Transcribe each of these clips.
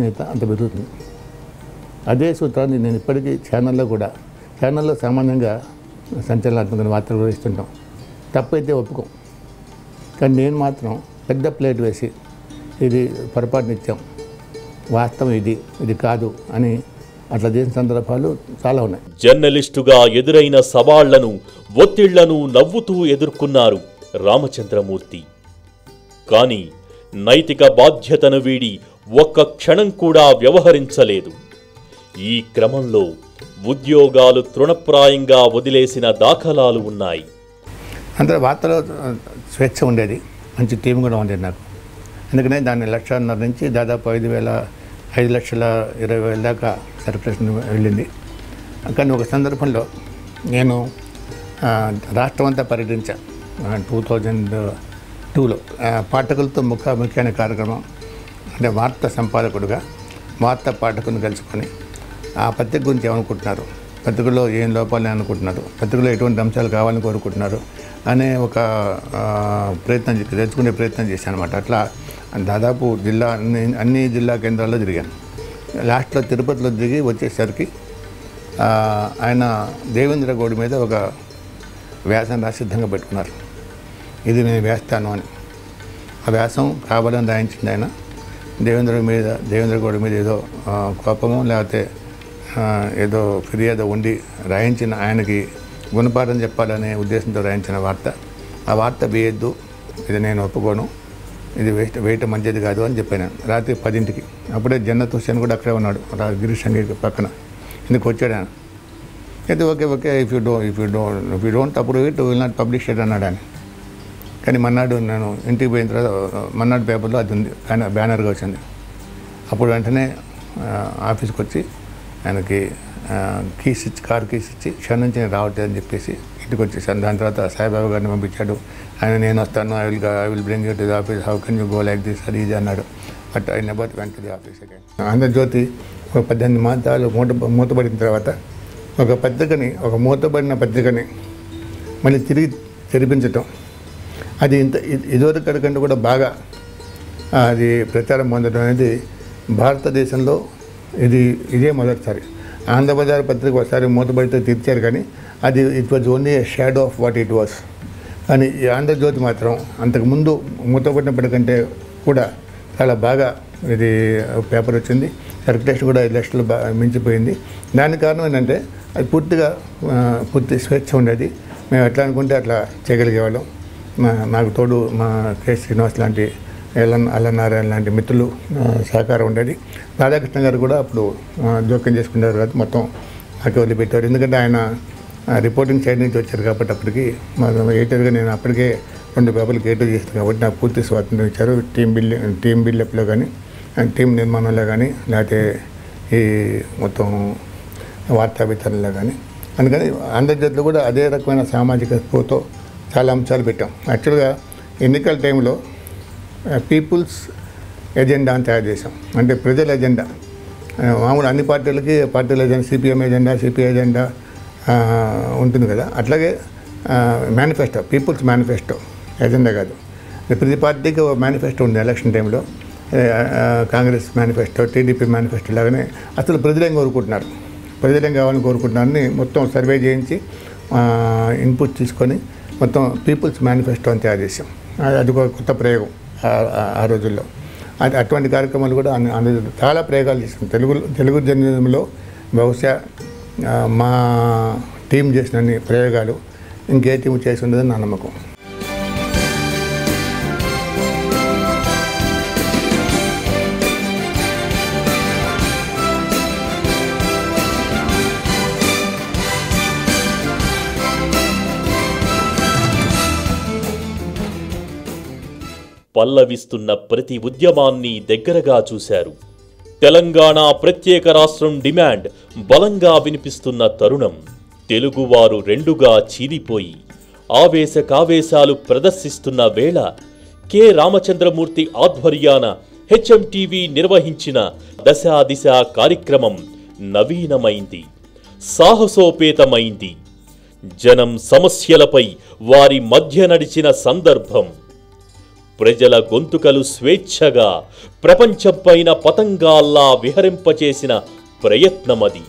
అంత పెరుగుతుంది. అదే సూత్రాన్ని నేను ఇప్పటికీ ఛానల్లో సామాన్యంగా సంచలనాత్మకమైన వార్తలు కూడా ఇస్తుంటాం. తప్పైతే ఒప్పుకోం, కానీ నేను మాత్రం పెద్ద ప్లేట్ వేసి ఇది పొరపాటు నిత్యం, వాస్తవం ఇది కాదు అని అట్లా చేసిన సందర్భాలు చాలా ఉన్నాయి. జర్నలిస్టుగా ఎదురైన సవాళ్లను, ఒత్తిళ్లను నవ్వుతూ ఎదుర్కొన్నారు రామచంద్రమూర్తి. కానీ నైతిక బాధ్యతను వీడి ఒక్క క్షణం కూడా వ్యవహరించలేదు. ఈ క్రమంలో ఉద్యోగాలు తృణప్రాయంగా వదిలేసిన దాఖలాలు ఉన్నాయి. అంతా వార్తలో స్వేచ్ఛ ఉండేది, మంచి టీం కూడా ఉండేది నాకు. అందుకనే దాన్ని 1,5,5,000 నుంచి దాదాపు 5,20,000 దాకా సర్క్యులేషన్ వెళ్ళింది. కానీ ఒక సందర్భంలో నేను రాష్ట్రం అంతా పర్యటించాను 2002లో. పాఠకులతో ముఖాముఖి అనే కార్యక్రమం, అంటే వార్తా సంపాదకుడుగా వార్తా పాఠకుని కలుసుకొని ఆ పత్రిక గురించి ఏమనుకుంటున్నారు, పత్రికలో ఏం లోపాలని అనుకుంటున్నారు, పత్రికలో ఎటువంటి అంశాలు కావాలని కోరుకుంటున్నారు అనే ఒక తెలుసుకునే ప్రయత్నం చేశాను అనమాట. అట్లా దాదాపు అన్ని జిల్లా కేంద్రాల్లో తిరిగాను. లాస్ట్లో తిరుపతిలో దిగి వచ్చేసరికి ఆయన దేవేంద్ర గౌడ్ మీద ఒక వ్యాసం రాసి సిద్ధంగా పెట్టుకున్నారు. ఇది నేను వేస్తాను అని. ఆ వ్యాసం కావాలని రాయించింది ఆయన. దేవేంద్ర గౌడ్ మీద ఏదో కోపమో లేకపోతే ఏదో ఫిర్యాదు ఉండి రాయించిన, ఆయనకి గుణపాఠం చెప్పాలనే ఉద్దేశంతో రాయించిన వార్త. ఆ వార్త వేయద్దు, ఇది నేను ఒప్పుకోను, ఇది వేయటం మంచిది కాదు అని చెప్పాను రాత్రి 10ంటికి. అప్పుడే జన్నత్ హుస్సేన్ కూడా అక్కడే ఉన్నాడు, గిరీష్ సంగీత్ పక్కన. ఎందుకు వచ్చాడు ఆయన. అయితే okay if you don't approve it will not publish it అన్నాడు ఆయన. కానీ మన్నాడు నేను ఇంటికి పోయిన తర్వాత మన్నాడు పేపర్లో అది ఉంది, బ్యానర్గా వచ్చింది. అప్పుడు వెంటనే ఆఫీస్కి వచ్చి ఆయనకి కార్ కీస్ ఇచ్చి క్షణం నుంచి నేను రావట్లేదని చెప్పేసి ఇంటికి వచ్చేసాను. దాని తర్వాత సాయిబాబా గారిని పంపించాడు. ఆయన నేను వస్తాను, I will bring you to the office, how can you go like this అది ఇది అన్నాడు. But I never went to the office again. Andhra Jyothi ఒక 18 మాసాలు మూతపడిన తర్వాత ఒక మూతబడిన పత్రికని మళ్ళీ తిరిగి తెరిపించటం, అది ఇదివరకు కంటే కూడా బాగా అది ప్రచారం పొందడం అనేది భారతదేశంలో ఇదే మొదటిసారి. ఆంధ్రబజార్ పత్రిక ఒకసారి మూతబడితే తీర్చారు, కానీ it was only A shadow of what it was. కానీ ఈ ఆంధ్రజ్యోతి మాత్రం అంతకుముందు మూతపడినప్పటికంటే కూడా చాలా బాగా ఇది పేపర్ వచ్చింది. సర్క్యులేషన్ కూడా 5 లక్షలు మించిపోయింది. దానికి కారణం ఏంటంటే అది పూర్తి స్వేచ్ఛ ఉండేది. మేము ఎట్లా అనుకుంటే అట్లా చేయగలిగేవాళ్ళం. నాకు తోడు మా కె శ్రీనివాస్ లాంటి, అల్లనారాయణ లాంటి మిత్రులు సహకారం ఉండేది. రాధాకృష్ణ గారు కూడా అప్పుడు జోక్యం చేసుకున్నారు కదా, మొత్తం నాకు వదిలిపెట్టారు. ఎందుకంటే ఆయన రిపోర్టింగ్ సైడ్ నుంచి వచ్చారు కాబట్టి అప్పటికి ఎడిటర్గా నేను అప్పటికే 2 పేపర్లకు ఎడిటర్ చేశాను కాబట్టి నాకు పూర్తి స్వాతంత్రం ఇచ్చారు. టీమ్ బిల్డప్లో కానీ, టీం నిర్మాణంలో కానీ, లేకపోతే ఈ మొత్తం వార్తా వితరణలో కానీ. అందుకని ఆంధ్రజ్యోతిలో కూడా అదే రకమైన సామాజిక స్ఫూర్తితో చాలా అంశాలు పెట్టాం. యాక్చువల్గా ఎన్నికల టైంలో పీపుల్స్ ఎజెండా అని తయారు చేసాం. అంటే ప్రజల ఎజెండా. మామూలు అన్ని పార్టీల agenda, CPM agenda, CPI agenda ఉంటుంది కదా, అట్లాగే మేనిఫెస్టో, పీపుల్స్ మేనిఫెస్టో ఎజెండా కాదు. ప్రతి పార్టీకి ఒక మేనిఫెస్టో ఉంది. ఎలక్షన్ టైంలో కాంగ్రెస్ మేనిఫెస్టో, టీడీపీ మేనిఫెస్టో లాగానే అసలు ప్రజలేం కోరుకుంటున్నారు, ప్రజలేం కావాలని కోరుకుంటున్నారని మొత్తం సర్వే చేయించి ఇన్పుట్ తీసుకొని మొత్తం పీపుల్స్ మేనిఫెస్టో అని తయారు చేసాం. అది ఒక కొత్త ప్రయోగం ఆ రోజుల్లో. అటువంటి కార్యక్రమాలు కూడా చాలా ప్రయోగాలు చేసాం. తెలుగు జర్నలిజంలో బహుశా మా టీం చేసిన ప్రయోగాలు ఇంకే టీం చేసి ఉండదని నా నమ్మకం. పల్లవిస్తున్న ప్రతి ఉద్యమాన్ని దగ్గరగా చూశారు. తెలంగాణ ప్రత్యేక రాష్ట్రం డిమాండ్ బలంగా వినిపిస్తున్న తరుణం తెలుగువారు రెండుగా చీలిపోయి ఆవేశకావేశాలు ప్రదర్శిస్తున్న వేళ కె రామచంద్రమూర్తి ఆధ్వర్యాన హెచ్ఎంటీవీ నిర్వహించిన దశా దిశ కార్యక్రమం నవీనమైంది, సాహసోపేతమైంది. జనం సమస్యలపై వారి మధ్య నడిచిన సందర్భం ప్రజల గొంతుకలు స్వేచ్ఛగా ప్రపంచంపైన పతంగాల్లా విహరింపచేసిన ప్రయత్నమది.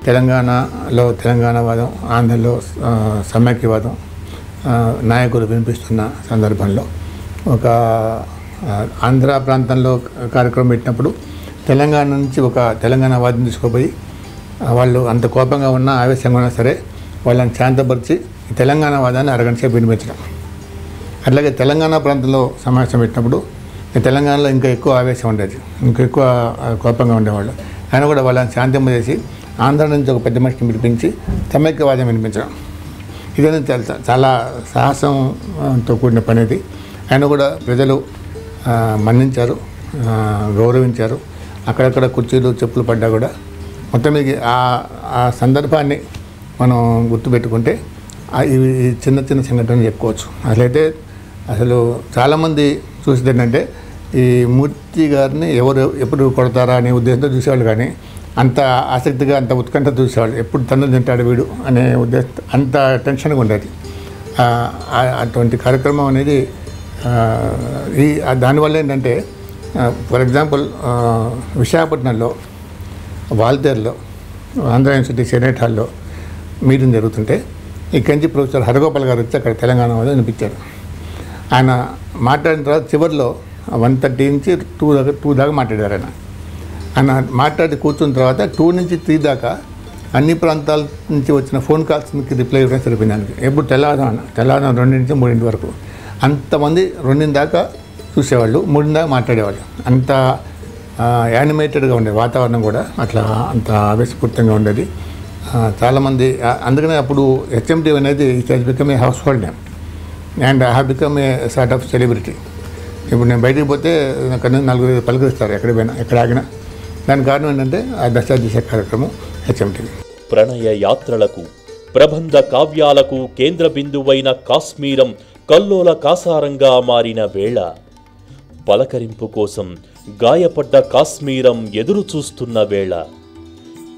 తెలంగాణలో తెలంగాణవాదం, ఆంధ్రలో సమైక్యవాదం నాయకులు వినిపిస్తున్న సందర్భంలో ఒక ఆంధ్ర ప్రాంతంలో కార్యక్రమం పెట్టినప్పుడు తెలంగాణ నుంచి ఒక తెలంగాణవాదిని తీసుకుపోయి వాళ్ళు అంత కోపంగా ఉన్నా ఆవేశంగా ఉన్నా సరే వాళ్ళని శాంతపరిచి తెలంగాణవాదాన్ని అరగంట సేపు వినిపించడం. అట్లాగే తెలంగాణ ప్రాంతంలో సమావేశం పెట్టినప్పుడు తెలంగాణలో ఇంకా ఎక్కువ ఆవేశం ఉండేది, ఇంకా ఎక్కువ కోపంగా ఉండేవాళ్ళు. ఆయన కూడా వాళ్ళని శాంతింపజేసి ఆంధ్ర నుంచి ఒక పెద్ద మనిషిని పిలిపించి సమైక్యవాదం వినిపించడం. ఇదైనా చాలా సాహసంతో కూడిన పని ఇది. ఆయన కూడా ప్రజలు మన్నించారు, గౌరవించారు. అక్కడక్కడ కుర్చీలు చెప్పులు పడ్డా కూడా మొత్తం ఆ సందర్భాన్ని మనం గుర్తుపెట్టుకుంటే ఇవి చిన్న చిన్న సంఘటనలు చెప్పుకోవచ్చు. అసలు చాలామంది చూసేది ఏంటంటే ఈ మూర్తి గారిని ఎప్పుడు కొడతారా అనే ఉద్దేశంతో చూసేవాళ్ళు, కానీ అంత ఆసక్తిగా అంత ఉత్కంఠ చూసేవాళ్ళు. ఎప్పుడు తన్ను తింటాడు వీడు అనే ఉద్దేశం, అంత టెన్షన్గా ఉండేది. అటువంటి కార్యక్రమం అనేది దానివల్ల ఏంటంటే ఫర్ ఎగ్జాంపుల్ విశాఖపట్నంలో వాల్తేరులో ఆంధ్ర యూనివర్సిటీ సెనేట్ హాల్లో మీటింగ్ జరుగుతుంటే ఈ కెంచి ప్రొఫెసర్ హరగోపాల్ గారు వచ్చి అక్కడ తెలంగాణ వాళ్ళు వినిపించారు. ఆయన మాట్లాడిన తర్వాత చివరిలో 1:30 నుంచి 2 దాకా మాట్లాడారు. ఆయన మాట్లాడి కూర్చున్న తర్వాత 2 నుంచి 3 దాకా అన్ని ప్రాంతాల నుంచి వచ్చిన ఫోన్ కాల్స్కి రిప్లై ఇవ్వడం సరిపోయింది ఆయనకి. ఎప్పుడు తెల్లవారుజామున 2 నుంచి 3 వరకు అంతమంది 2 దాకా చూసేవాళ్ళు, 3 దాకా మాట్లాడేవాళ్ళు. అంత యానిమేటెడ్గా ఉండేది వాతావరణం కూడా, అట్లా అంత ఆవేశపూరితంగా ఉండేది. చాలామంది అందుకనే అప్పుడు హెచ్ఎంటీ అనేది it has become a house hold name and I have become a sort of celebrity. ఇప్పుడు నేను బయటికి పోతే అక్కడ 4 పలకరిస్తారు ఎక్కడ పోయినా, ఎక్కడ ఆగినా. దానికి కారణం ఏంటంటే ఆ దశాదిశ కార్యక్రమం హెచ్ఎంటీ. ప్రణయ యాత్రలకు, ప్రబంధ కావ్యాలకు కేంద్ర బిందువైన కాశ్మీరం కల్లోల కాసారంగా మారిన వేళ, పలకరింపు కోసం గాయపడ్డ కాశ్మీరం ఎదురు చూస్తున్న వేళ,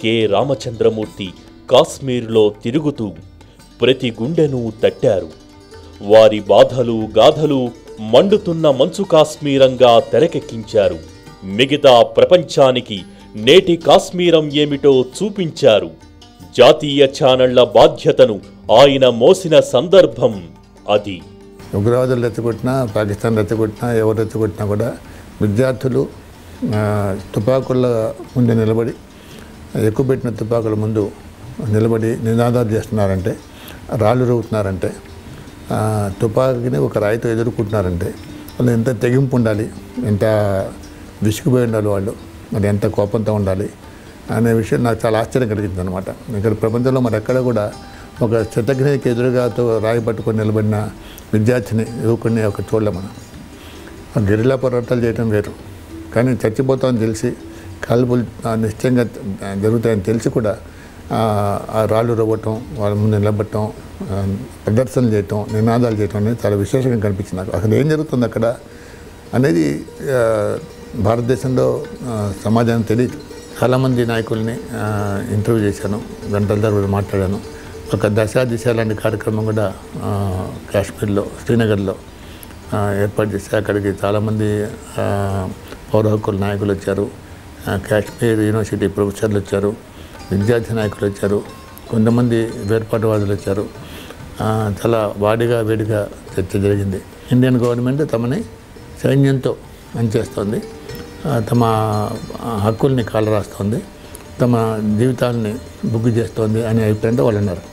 కె రామచంద్రమూర్తి కాశ్మీర్లో తిరుగుతూ ప్రతి గుండెను తట్టారు. వారి బాధలు గాథలు మండుతున్న మంచు కాశ్మీరంగా తెరకెక్కించారు. మిగతా ప్రపంచానికి నేటి కాశ్మీరం ఏమిటో చూపించారు. జాతీయ ఛానళ్ల బాధ్యతను ఆయన మోసిన సందర్భం అది. ఉగ్రవాదులు రెచ్చగొట్టినా, పాకిస్తాన్ రెచ్చగొట్టినా, ఎవరు రెచ్చగొట్టినా కూడా విద్యార్థులు తుపాకుల ముందు నిలబడి, ఎక్కుపెట్టిన తుపాకుల ముందు నిలబడి నినాదాలు చేస్తున్నారంటే, రాళ్ళు రుగుతున్నారంటే, తుపాకీని ఒక రాయితో ఎదుర్కొంటున్నారంటే వాళ్ళు ఎంత తెగింపు ఉండాలి, ఎంత విసిగిపోయి ఉండాలి, వాళ్ళు మరి ఎంత కోపంతో ఉండాలి అనే విషయం నాకు చాలా ఆశ్చర్యం కలిగింది అనమాట. ఇక్కడ ప్రపంచంలో మరి ఎక్కడ కూడా ఒక శతఘ్నికి ఎదురుగాతో రాయి పట్టుకొని నిలబడిన విద్యార్థిని యువకుడిని ఒక చూడలే మనం. గెరిలా పోరాటాలు చేయడం వేరు, కానీ చచ్చిపోతామని తెలిసి కాల్పులు నిశ్చయంగా జరుగుతాయని తెలిసి కూడా ఆ రాళ్ళు రవ్వటం, వాళ్ళ ముందు నిలబడటం, ప్రదర్శనలు చేయటం, నినాదాలు చేయటం అనేది చాలా విశేషంగా కనిపించింది నాకు. అసలు ఏం జరుగుతుంది అక్కడ అనేది భారతదేశంలో సమాజానికి తెలియదు. చాలామంది నాయకుల్ని ఇంటర్వ్యూ చేశాను, గంటల తరబడి మాట్లాడాను. ఒక దశ లాంటి కార్యక్రమం కూడా కాశ్మీర్లో, శ్రీనగర్లో ఏర్పాటు చేసి అక్కడికి చాలామంది పౌర హక్కుల నాయకులు వచ్చారు, కాశ్మీర్ యూనివర్సిటీ ప్రొఫెసర్లు వచ్చారు, విద్యార్థి నాయకులు వచ్చారు, కొంతమంది వేర్పాటువాదులు వచ్చారు. చాలా వాడిగా వేడిగా చర్చ జరిగింది. ఇండియన్ గవర్నమెంట్ తమని సైన్యంతో పనిచేస్తోంది, తమ హక్కుల్ని కాలరాస్తోంది, తమ జీవితాలని బుగ్గు చేస్తోంది అనే అభిప్రాయంతో వాళ్ళు ఉన్నారు.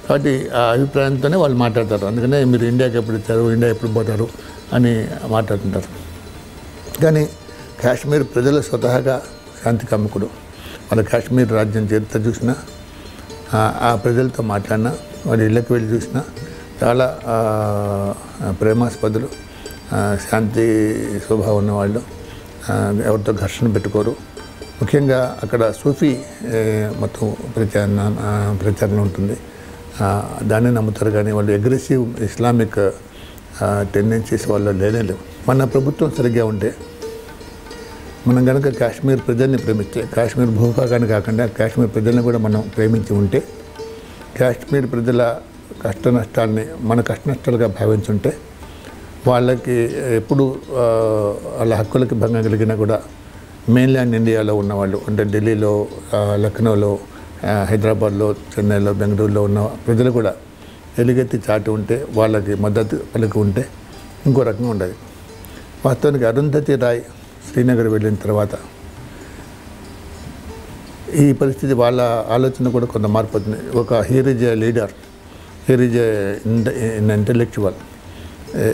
కాబట్టి ఆ అభిప్రాయంతోనే వాళ్ళు మాట్లాడతారు. అందుకనే మీరు ఇండియాకి ఎప్పుడు వచ్చారు, ఇండియా ఎప్పుడు పోతారు అని మాట్లాడుతుంటారు. కానీ కాశ్మీర్ ప్రజలు స్వతహాగా శాంతి కాముకుడు. వాళ్ళ కాశ్మీర్ రాజ్యం చరిత్ర చూసినా, ఆ ప్రజలతో మాట్లాడినా, వాళ్ళ ఇళ్ళకి వెళ్ళి చూసినా చాలా ప్రేమాస్పదులు, శాంతి స్వభావం ఉన్నవాళ్ళు, ఎవరితో ఘర్షణ పెట్టుకోరు. ముఖ్యంగా అక్కడ సూఫీ మొత్తం ప్రచారణ ఉంటుంది, దాన్ని నమ్ముతారు. కానీ వాళ్ళు అగ్రెసివ్ ఇస్లామిక్ టెండెన్సీస్ వాళ్ళు లేనేలేవు. మన ప్రభుత్వం సరిగ్గా ఉంటే, మనం కనుక కాశ్మీర్ ప్రజల్ని ప్రేమిస్తే, కాశ్మీర్ భూభాగాన్ని కాకుండా కాశ్మీర్ ప్రజల్ని కూడా మనం ప్రేమించి ఉంటే, కాశ్మీర్ ప్రజల కష్ట నష్టాలని మన కష్ట నష్టాలుగా భావించుంటే, వాళ్ళకి ఎప్పుడు వాళ్ళ హక్కులకి భంగం కలిగినా కూడా మెయిన్ల్యాండ్ ఇండియాలో ఉన్నవాళ్ళు అంటే ఢిల్లీలో, లక్నోలో, హైదరాబాద్లో, చెన్నైలో, బెంగళూరులో ఉన్న ప్రజలు కూడా ఎలుగెత్తి చాటి ఉంటే, వాళ్ళకి మద్దతు పలికి ఉంటే ఇంకో రకంగా ఉండదు. వాస్తవానికి అరుంధతి రాయ్ శ్రీనగర్ వెళ్ళిన తర్వాత ఈ పరిస్థితి వాళ్ళ ఆలోచన కూడా కొంత మార్పు అవుతుంది. ఒక here is a leader, here is an intellectual,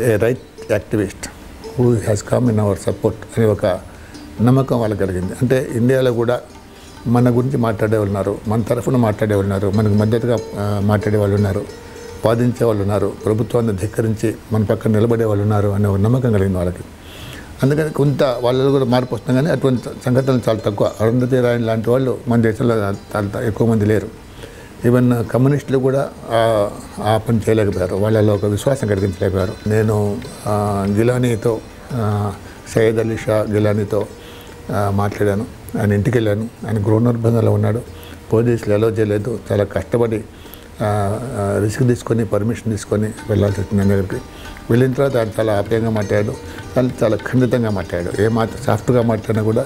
a right activist who has come in our support అనే ఒక నమ్మకం వాళ్ళకి కలిగింది. అంటే ఇండియాలో కూడా మన గురించి మాట్లాడే వాళ్ళు ఉన్నారు, మన తరఫున మాట్లాడే వాళ్ళు ఉన్నారు, మనకు మద్దతుగా మాట్లాడే వాళ్ళు ఉన్నారు, వాదించే వాళ్ళు ఉన్నారు, ప్రభుత్వాన్ని ధిక్కరించి మన పక్కన నిలబడే వాళ్ళు ఉన్నారు అనే ఒక నమ్మకం కలిగింది వాళ్ళకి. అందుకని కొంత వాళ్ళలో కూడా మార్పు వస్తుంది. కానీ అటువంటి సంఘటనలు చాలా తక్కువ. అరుంధతి రాయ్ లాంటి వాళ్ళు మన దేశంలో చాలా ఎక్కువ మంది లేరు. ఈవెన్ కమ్యూనిస్టులు కూడా ఆ పని చేయలేకపోయారు, వాళ్ళలో ఒక విశ్వాసం కలిగించలేకపోయారు. నేను గిలానీతో, సయ్యద్ అలీ షా గిలానీతో మాట్లాడాను. ఆయన ఇంటికి వెళ్ళాను. ఆయన గృహనిర్బంధంలో ఉన్నాడు, పోలీసులు అలౌ చేయలేదు. చాలా కష్టపడి రిస్క్ తీసుకొని పర్మిషన్ తీసుకొని వెళ్ళాల్సి వచ్చింది ఆయన దగ్గరికి. వెళ్ళిన తర్వాత ఆయన చాలా ఆప్యాయంగా మాట్లాడాడు, చాలా ఖండితంగా మాట్లాడాడు. ఏమాత్రం సాఫ్ట్గా మాట్లాడినా కూడా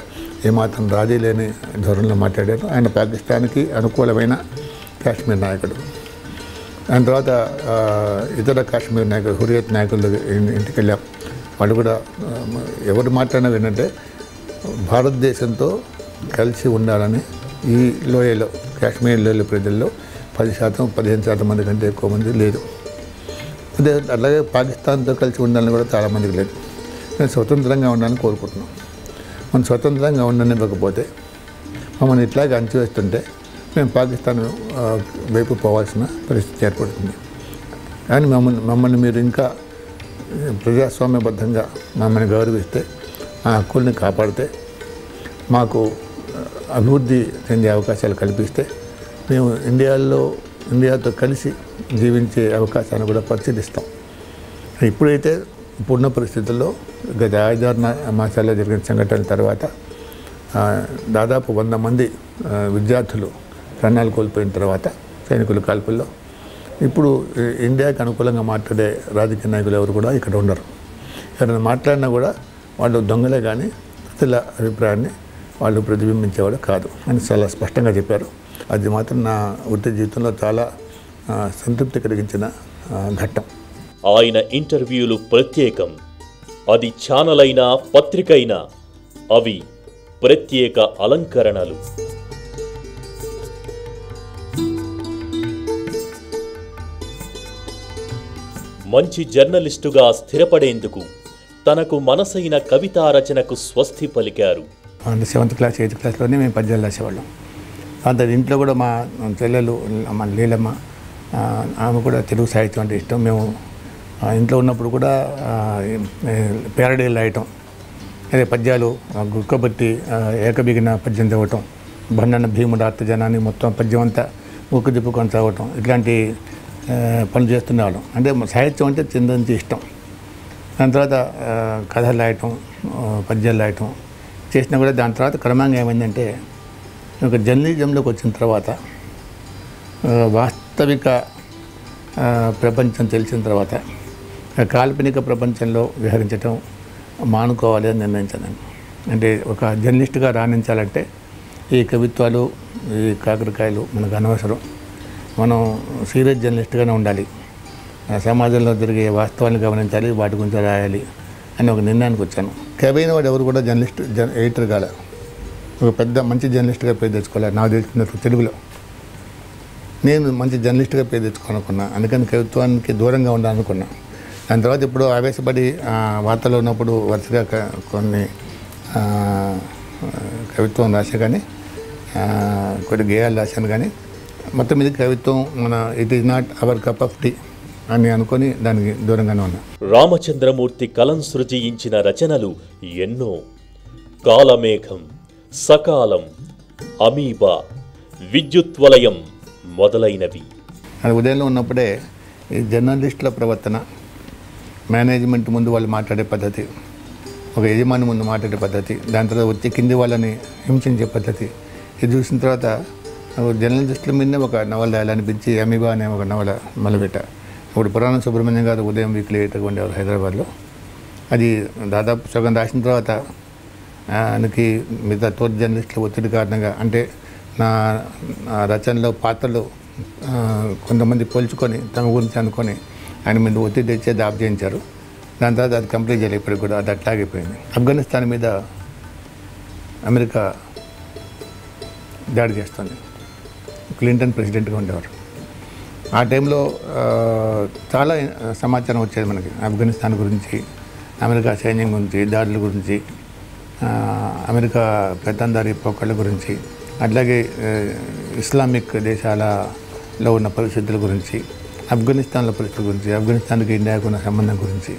ఏమాత్రం రాజీ లేని ధోరణిలో మాట్లాడారు. ఆయన పాకిస్తాన్కి అనుకూలమైన కాశ్మీర్ నాయకుడు. ఆయన తర్వాత ఇతర కాశ్మీర్ నాయకులు, హురియత్ నాయకులు ఇంటికి వెళ్ళాం. వాళ్ళు కూడా ఎవరు మాట్లాడినా ఏంటంటే భారతదేశంతో కలిసి ఉండాలని ఈ లోయలో, కాశ్మీర్ లోయల ప్రజల్లో 10%, 15% మంది కంటే ఎక్కువ మంది లేదు. అదే అలాగే పాకిస్తాన్తో కలిసి ఉండాలని కూడా చాలామందికి లేదు. మేము స్వతంత్రంగా ఉండాలని కోరుకుంటున్నాం. మనం స్వతంత్రంగా ఉండనివ్వకపోతే, మమ్మల్ని ఇట్లాగే అంచివేస్తుంటే మేము పాకిస్తాన్ వైపు పోవాల్సిన పరిస్థితి ఏర్పడుతుంది. కానీ మమ్మల్ని మీరు ఇంకా ప్రజాస్వామ్యబద్ధంగా మమ్మల్ని గౌరవిస్తే, ఆ హక్కుల్ని కాపాడితే, మాకు అభివృద్ధి చెందే అవకాశాలు కల్పిస్తే, మేము ఇండియాతో కలిసి జీవించే అవకాశాన్ని కూడా పరిశీలిస్తాం. ఇప్పుడైతే ఇప్పుడున్న పరిస్థితుల్లో గత 5-6 మాసాల్లో జరిగిన సంఘటనల తర్వాత దాదాపు 100 మంది విద్యార్థులు ప్రాణాలు కోల్పోయిన తర్వాత సైనికుల కాల్పుల్లో ఇప్పుడు ఇండియాకి అనుకూలంగా మాట్లాడే రాజకీయ నాయకులు ఎవరు కూడా ఇక్కడ ఉండరు. ఎవరైనా మాట్లాడినా కూడా వాళ్ళు దొంగలే కానీ ప్రజల అభిప్రాయాన్ని వాళ్ళు ప్రతిబింబించేవాడు కాదు అని చాలా స్పష్టంగా చెప్పారు. అది మాత్రం నా వృత్తి జీవితంలో చాలా సంతృప్తి కలిగించిన ఘట్టం. ఆయన ఇంటర్వ్యూలు ప్రత్యేకం. అది ఛానల్ అయినా, పత్రిక అయినా, అవి ప్రత్యేక అలంకరణలు. మంచి జర్నలిస్టుగా స్థిరపడేందుకు తనకు మనసైన కవితా రచనకు స్వస్తి పలికారు. 7th క్లాస్ 8th క్లాస్లోనే మేము పద్యాలు రాసేవాళ్ళం. అంత ఇంట్లో కూడా మా చెల్లెలు, మా లీలమ్మ, ఆమె కూడా తెలుగు సాహిత్యం అంటే ఇష్టం. మేము ఇంట్లో ఉన్నప్పుడు కూడా పేరడీలు రాయటం, అదే పద్యాలు గుక్కబట్టి ఏకబిగిన పద్యం చదవటం, బండన్న భీముడు అర్థజనాన్ని మొత్తం పద్యం అంతా ముక్కు తిప్పుకొని చదవటం, ఇట్లాంటి పనులు చేస్తున్నవాళ్ళం. అంటే సాహిత్యం అంటే చిన్నది ఇష్టం. దాని తర్వాత కథలు రాయటం, పద్యాలు రాయటం చేసినా కూడా దాని తర్వాత క్రమంగా ఏమైందంటే, ఒక జర్నలిజంలోకి వచ్చిన తర్వాత వాస్తవిక ప్రపంచం తెలిసిన తర్వాత కాల్పనిక ప్రపంచంలో విహరించటం మానుకోవాలి అని నిర్ణయించాను. అంటే ఒక జర్నలిస్ట్గా రాణించాలంటే ఈ కవిత్వాలు, ఈ కాకరకాయలు మనకు అనవసరం. మనం సీరియస్ జర్నలిస్ట్గానే ఉండాలి, సమాజంలో జరిగే వాస్తవాన్ని గమనించాలి, వాటి గురించి రాయాలి అని ఒక నిర్ణయానికి వచ్చాను. కవి అయిన వాడు ఎవరు కూడా ఎడిటర్ కాలే. ఒక పెద్ద మంచి జర్నలిస్ట్గా పేరు తెచ్చుకోవాలి. నాకు తెలిసినట్టు తెలుగులో నేను మంచి జర్నలిస్ట్గా పేరు తెచ్చుకోవాలనుకున్నా. అందుకని కవిత్వానికి దూరంగా ఉండాలనుకున్నా. దాని తర్వాత ఇప్పుడు ఆవేశపడి వార్తలో ఉన్నప్పుడు వరుసగా కొన్ని కవిత్వం రాసా, కానీ కొన్ని గేయాలు రాశాను. కానీ మొత్తం మీద కవిత్వం it is not our cup of tea అని అనుకొని దానికి దూరంగానే ఉన్నా. రామచంద్రమూర్తి కలం సృజించిన రచనలు ఎన్నో. కాలమేఘం, సకాలం, అమీబా, విద్యుత్వలయం మొదలైనవి. అది ఉదయంలో ఉన్నప్పుడే ఈ జర్నలిస్టుల ప్రవర్తన, మేనేజ్మెంట్ ముందు వాళ్ళు మాట్లాడే పద్ధతి, ఒక యజమాని ముందు మాట్లాడే పద్ధతి, దాని తర్వాత వచ్చి కింది వాళ్ళని హింసించే పద్ధతి, ఇది చూసిన తర్వాత జర్నలిస్టుల మీదనే ఒక నవల రాయాలనిపించి అమీబా అనే ఒక నవల మొదలుపెట్టా. ఇప్పుడు పురాణ సుబ్రహ్మణ్యం గారు ఉదయం వీక్లీ 8 ఉండేవారు హైదరాబాద్లో. అది దాదాపు సగం రాసిన తర్వాత ఆయనకి మిగతా తోటి జర్నలిస్టుల ఒత్తిడి కారణంగా, అంటే నా రచనలో పాత్రలు కొంతమంది పోల్చుకొని తమ గురించి అనుకొని ఆయన మీద ఒత్తిడి తెచ్చేది ఆఫ్ చేయించారు. దాని తర్వాత అది కంప్లీట్ చేయలేదు. ఇప్పటికి కూడా అది అట్లాగిపోయింది. ఆఫ్ఘనిస్తాన్ మీద అమెరికా దాడి చేస్తుంది. క్లింటన్ ప్రెసిడెంట్గా ఉండేవారు. ఆ టైంలో చాలా సమాచారం వచ్చేది మనకి ఆఫ్ఘనిస్తాన్ గురించి, అమెరికా సైన్యం గురించి, దాడుల గురించి, అమెరికా పెత్తందారీ పోకళ్ళ గురించి, అట్లాగే ఇస్లామిక్ దేశాలలో ఉన్న పరిస్థితుల గురించి, ఆఫ్ఘనిస్తాన్లో పరిస్థితుల గురించి, ఆఫ్ఘనిస్తాన్కి ఇండియాకు ఉన్న సంబంధం గురించి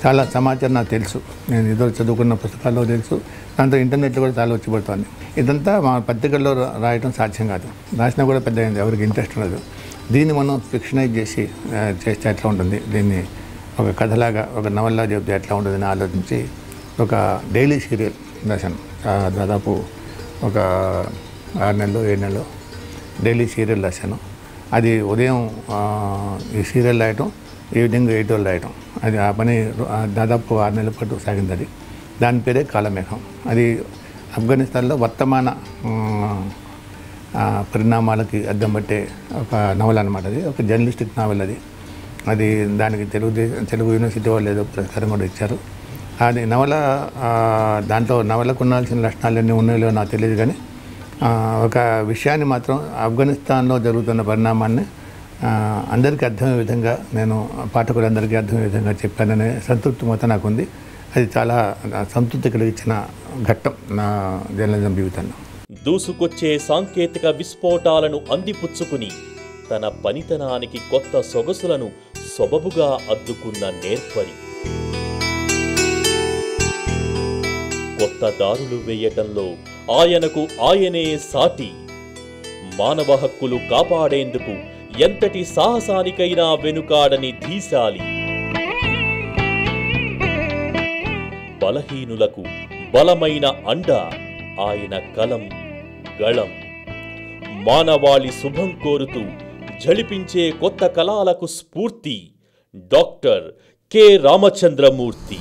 చాలా సమాచారం నాకు తెలుసు. నేను ఏదో చదువుకున్న పుస్తకాల్లో తెలుసు. దాంతో ఇంటర్నెట్లో కూడా చాలా వచ్చి పడుతుంది. ఇదంతా మా పత్రికల్లో రాయడం సాధ్యం కాదు. రాసినా కూడా పెద్ద ఎవరికి ఇంట్రెస్ట్ ఉండదు. దీన్ని మనం ఫిక్షనైజ్ చేస్తే ఎట్లా ఉంటుంది, దీన్ని ఒక కథలాగా ఒక నవల్లా చెప్తే ఎట్లా ఉంటుందని ఆలోచించి ఒక డైలీ సీరియల్ రాశాను. దాదాపు ఒక 6 నెలలు 7 నెలలు డైలీ సీరియల్ రాశాను. అది ఉదయం ఈ సీరియల్ రాయటం, ఈవినింగ్ 8 రాయటం. అది ఆ పని దాదాపు 6 నెలల పాటు సాగింది. అది దాని పేరే కాలమేఘం. అది ఆఫ్ఘనిస్తాన్లో వర్తమాన పరిణామాలకి అద్దం పట్టే ఒక నవల అనమాట. అది ఒక జర్నలిస్టిక్ నావెల్. అది దానికి తెలుగు యూనివర్సిటీ వాళ్ళు ఏదో పురస్కారం కూడా ఇచ్చారు. అది నవల, దాంట్లో నవలకు ఉండాల్సిన లక్షణాలు ఎన్ని ఉన్నాయో నాకు తెలియదు, కానీ ఒక విషయాన్ని మాత్రం, ఆఫ్ఘనిస్తాన్లో జరుగుతున్న పరిణామాన్ని అందరికీ అర్థమయ్యే విధంగా, నేను పాఠకులందరికీ అర్థమయ్యే విధంగా చెప్పాననే సంతృప్తి మొత్తం నాకు ఉంది. అది చాలా సంతృప్తి కలిగించిన ఘట్టం నా జర్నలిజం జీవితంలో. దూసుకొచ్చే సాంకేతిక విస్ఫోటాలను అందిపుచ్చుకుని తన పనితనానికి కొత్త సొగసులను సొబబుగా అద్దుకున్న నేర్పరి. కొత్త దారులు వేయటంలో ఆయనకు ఆయనే సాటి. మానవ హక్కులు కాపాడేందుకు ఎంతటి సాహసానికైనా వెనుకాడని ధీశాలి. బలహీనులకు బలమైన అండ ఆయన కలం గళం. మానవాళి శుభం కోరుతూ ఝళిపించే కొత్త కళలకు స్ఫూర్తి డాక్టర్ కె రామచంద్రమూర్తి.